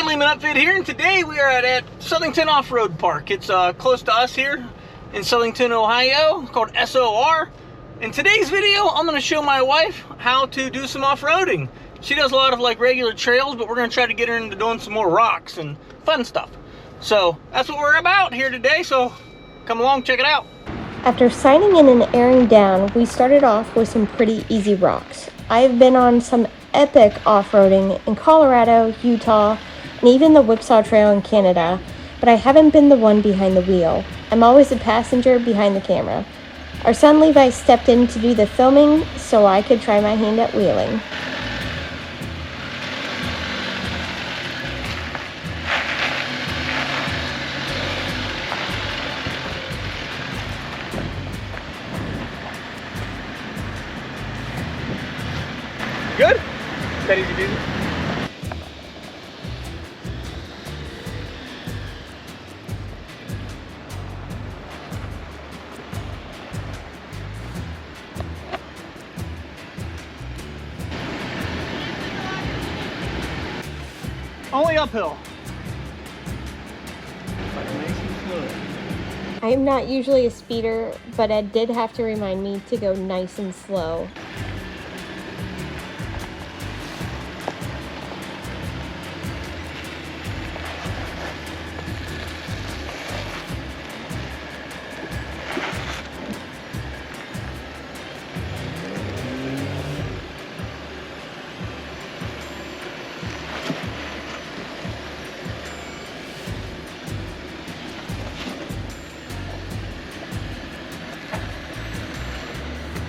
Lehman Upfit here, and today we are at Southington Off-Road Park. It's close to us here in Southington, Ohio, called SOR. In today's video, I'm going to show my wife how to do some off-roading. She does a lot of like regular trails, but we're going to try to get her into doing some more rocks and fun stuff. So that's what we're about here today, so come along, check it out. After signing in and airing down, we started off with some pretty easy rocks. I've been on some epic off-roading in Colorado, Utah, and even the Whipsaw Trail in Canada, but I haven't been the one behind the wheel. I'm always a passenger behind the camera. Our son Levi stepped in to do the filming so I could try my hand at wheeling. Good? That easy dude. Only uphill. I am not usually a speeder, but Ed did have to remind me to go nice and slow.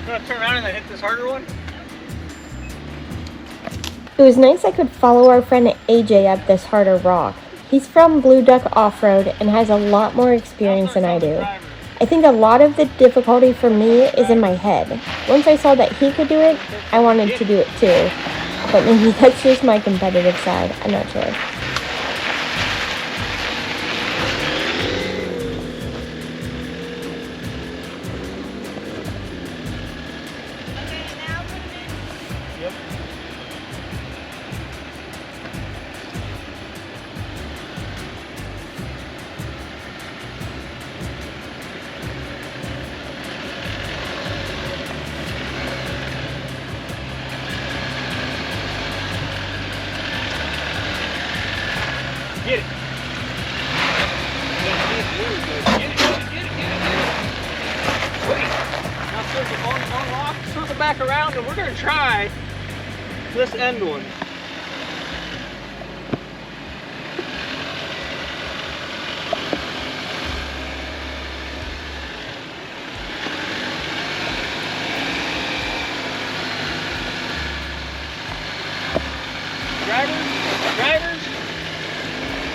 I'm gonna turn around and then hit this harder one. It was nice I could follow our friend AJ up this harder rock. He's from Blue Duck Off-Road and has a lot more experience than I do. I think a lot of the difficulty for me is in my head. Once I saw that he could do it, I wanted to do it too. But maybe that's just my competitive side, I'm not sure. Yep. Get it. Get it. Wait. Now circle on lock, circle back around, and we're gonna try this end one. Drivers.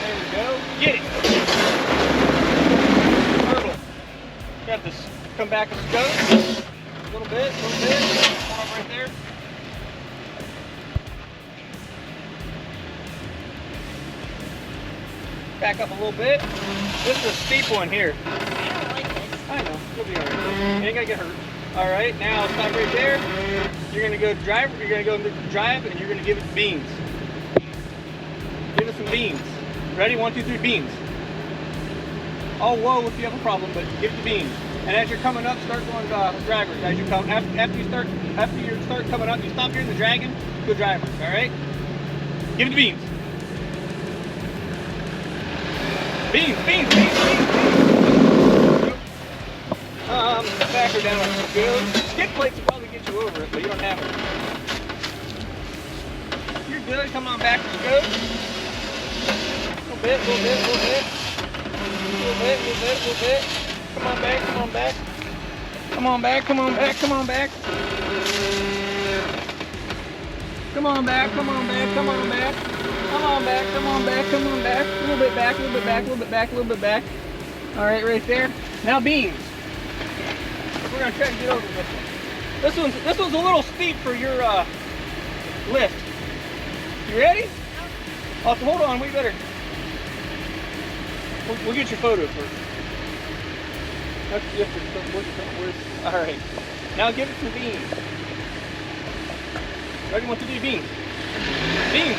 There we go. Get it. Turtle. Got this. Come back and go. A little bit. Come up right there. Back up a little bit. This is a steep one here. I don't like this. I know. You'll be alright. You ain't gonna get hurt. Alright, now stop right there. You're gonna go drive, and you're gonna give it beans. Give it some beans. Ready? 1, 2, 3, beans. Oh, whoa, if you have a problem, but give it the beans. And as you're coming up, start going drivers. As you come, after you start coming up, you stop here in the dragon, go drivers. All right? Give it the beans. Beans. Back her down like it's good. Skid plates will probably get you over it, but you don't have it. You're good. Come on back. Let's go. A little bit. Come on back. Come on back. A little bit back. All right, right there. Now beans. We're gonna try to get over this one. This one's a little steep for your lift. You ready? Oh, hold on, we better. We'll get your photo first. All right. Now give it some beans. Ready? 1, 2, 3, beans. Beans.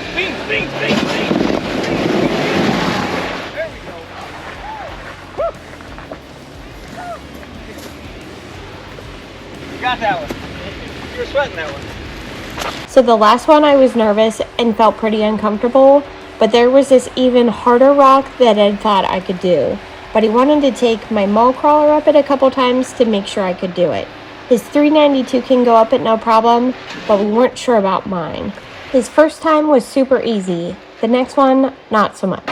Not that one. You were sweating that one. So the last one I was nervous and felt pretty uncomfortable, but there was this even harder rock that Ed thought I could do. But he wanted to take my mall crawler up it a couple times to make sure I could do it. His 392 can go up it no problem, but we weren't sure about mine. His first time was super easy. The next one, not so much.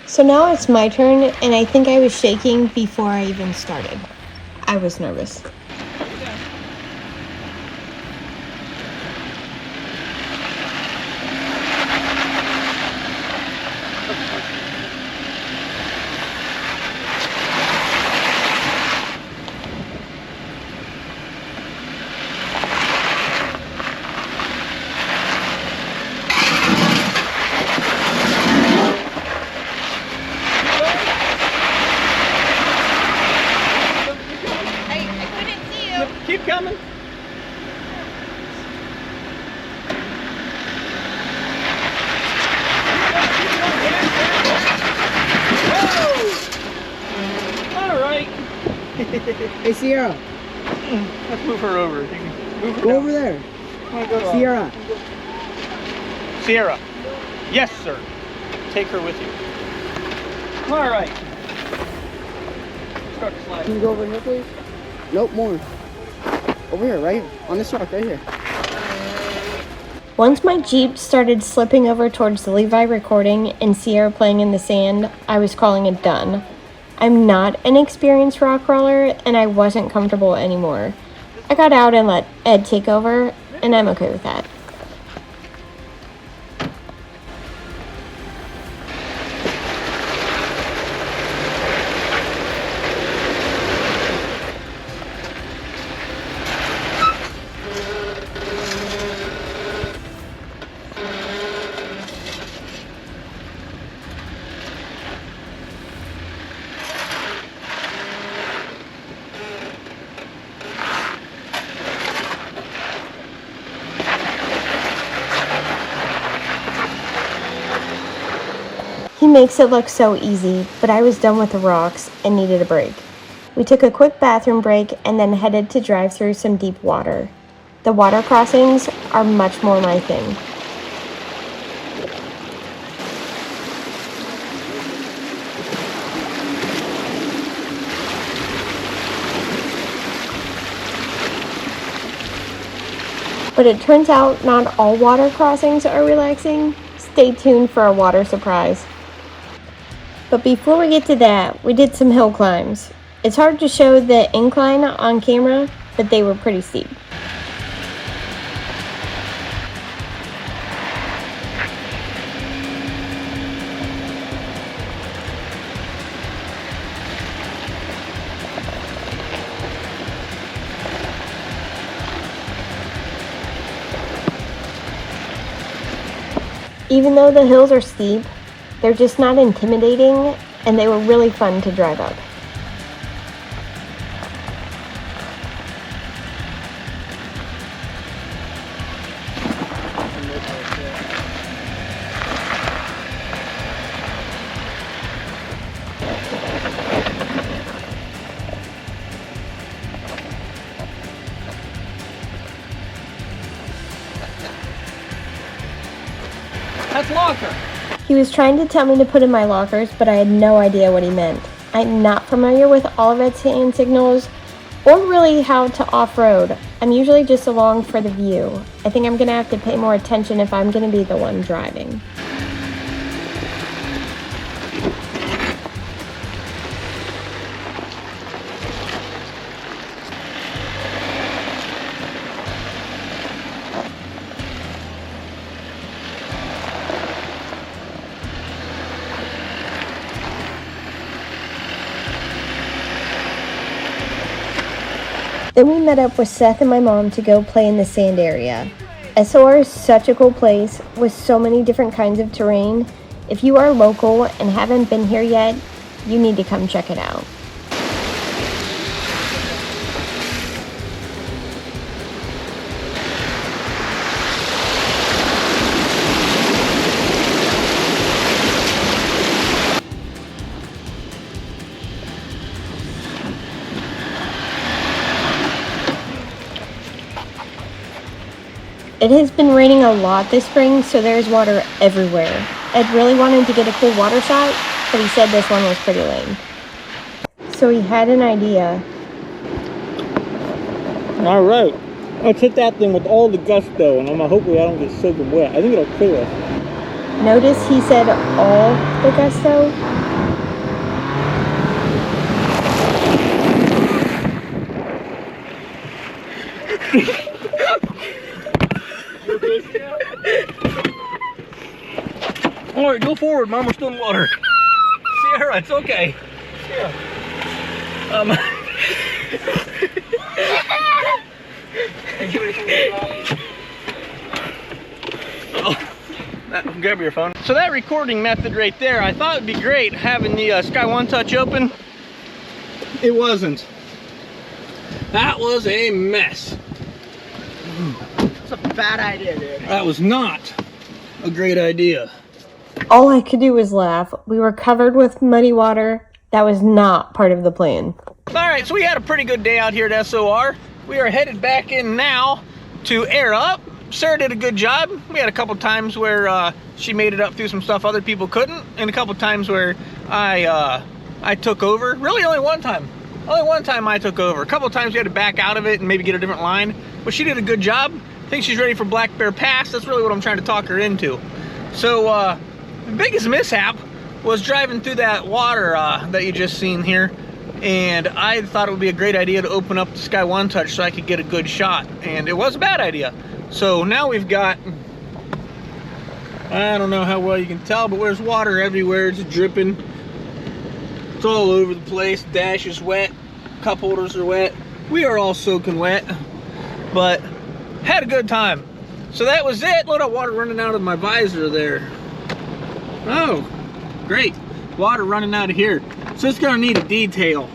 So now it's my turn, and I think I was shaking before I even started. I was nervous. Keep coming. Whoa! All right. Hey, Sierra. Let's move her over. You can move her Go down. over there. Go Sierra. Sierra. Yes, sir. Take her with you. All right. Start to slide. Can you go over here, please? Nope, more. Over here, right? On this rock, right here. Once my Jeep started slipping over towards the Levi recording and Sierra playing in the sand, I was calling it done. I'm not an experienced rock crawler, and I wasn't comfortable anymore. I got out and let Ed take over, and I'm okay with that. He makes it look so easy, but I was done with the rocks and needed a break. We took a quick bathroom break and then headed to drive through some deep water. The water crossings are much more my thing. But it turns out not all water crossings are relaxing. Stay tuned for a water surprise. But before we get to that, we did some hill climbs. It's hard to show the incline on camera, but they were pretty steep. Even though the hills are steep, they're just not intimidating, and they were really fun to drive up. That's locker. He was trying to tell me to put in my lockers, but I had no idea what he meant. I'm not familiar with all of its hand signals, or really how to off-road. I'm usually just along for the view. I think I'm gonna have to pay more attention if I'm gonna be the one driving. Then we met up with Seth and my mom to go play in the sand area. SOR is such a cool place with so many different kinds of terrain. If you are local and haven't been here yet, you need to come check it out. It has been raining a lot this spring, so there's water everywhere. Ed really wanted to get a cool water shot, but he said this one was pretty lame. So he had an idea. All right, let's hit that thing with all the gusto, and hopefully I don't get soaking wet. I think it'll clear us. Notice he said all the gusto. All right, go forward, Mom. We're still in water. Sierra, it's okay. Sierra. Grab your phone. So that recording method right there, I thought it'd be great having the Sky One Touch open. It wasn't. That was a mess. It's a bad idea, dude. That was not a great idea. All I could do was laugh. We were covered with muddy water. That was not part of the plan. All right, so we had a pretty good day out here at SOR. We are headed back in now to air up. Sarah did a good job. We had a couple times where she made it up through some stuff other people couldn't, and a couple times where I took over. Really only one time. Only one time I took over. A couple times we had to back out of it and maybe get a different line, but she did a good job. I think she's ready for Black Bear Pass. That's really what I'm trying to talk her into. So the biggest mishap was driving through that water that you just seen here, and I thought it would be a great idea to open up the Sky One Touch so I could get a good shot, and it was a bad idea. So now we've got, I don't know how well you can tell, but there's water everywhere. It's dripping. It's all over the place. Dash is wet. Cup holders are wet. We are all soaking wet, but had a good time. So that was it. Look at water running out of my visor there. Oh, great. Water running out of here. So it's gonna need a detail.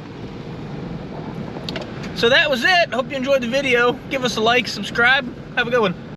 So that was it. Hope you enjoyed the video. Give us a like, subscribe. Have a good one.